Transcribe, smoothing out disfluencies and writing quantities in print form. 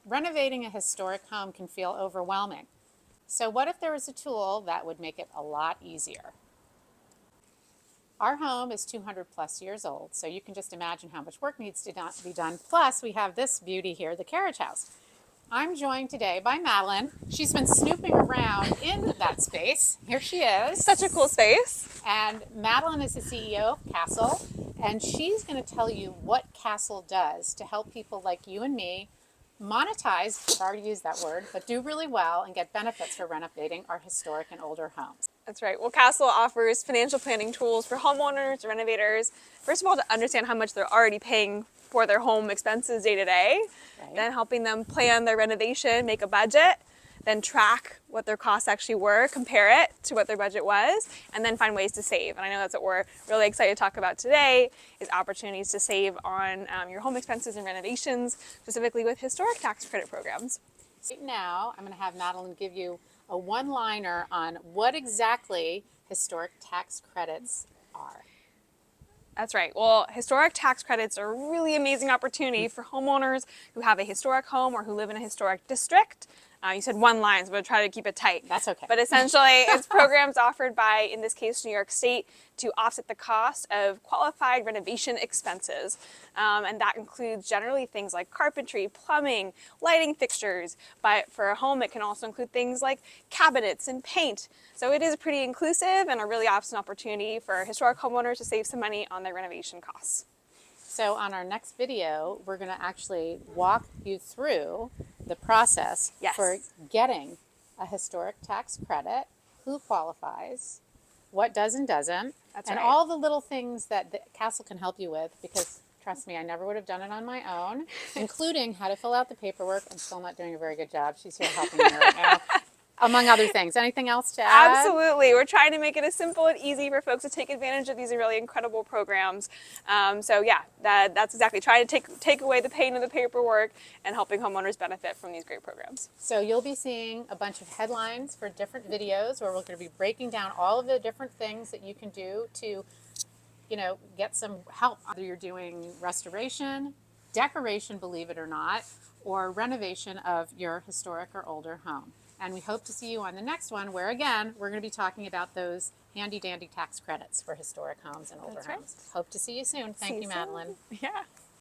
Renovating a historic home can feel overwhelming. So what if there was a tool that would make it a lot easier? Our home is 200 plus years old, so you can just imagine how much work needs to be done. Plus, we have this beauty here, the carriage house. I'm joined today by Madeline. She's been snooping around in that space. Here she is. Such a cool space. And Madeline is the CEO of Castle, and she's going to tell you what Castle does to help people like you and me monetize, I've already used that word, but do really well and get benefits for renovating our historic and older homes. That's right. Well, Castle offers financial planning tools for homeowners, renovators. First of all, to understand how much they're already paying for their home expenses day to day, then helping them plan their renovation, make a budget, then track what their costs actually were, compare it to what their budget was, and then find ways to save. And I know that's what we're really excited to talk about today, is opportunities to save on your home expenses and renovations, specifically with historic tax credit programs. Right now, I'm going to have Madeline give you a one-liner on what exactly historic tax credits are. That's right. Well, historic tax credits are a really amazing opportunity for homeowners who have a historic home or who live in a historic district. You said one line, so I'm going to try to keep it tight. That's okay. But essentially, it's programs offered by, in this case, New York State to offset the cost of qualified renovation expenses. And that includes generally things like carpentry, plumbing, lighting fixtures. But for a home, it can also include things like cabinets and paint. So it is pretty inclusive and a really awesome opportunity for historic homeowners to save some money on their renovation costs. So on our next video, we're going to actually walk you through the process for getting a historic tax credit, who qualifies, what does and doesn't, and all the little things that the Castle can help you with, because trust me, I never would have done it on my own, including how to fill out the paperwork. I'm still not doing a very good job. She's here helping me right now. Among other things. Anything else to add? Absolutely. We're trying to make it as simple and easy for folks to take advantage of these really incredible programs. So yeah, that's exactly trying to take away the pain of the paperwork and helping homeowners benefit from these great programs. So you'll be seeing a bunch of headlines for different videos where we're going to be breaking down all of the different things that you can do to, get some help. Whether you're doing restoration, decoration, believe it or not, or renovation of your historic or older home. And we hope to see you on the next one where, again, we're going to be talking about those handy-dandy tax credits for historic homes and older homes. Hope to see you soon. Thank you, Madeline. Yeah.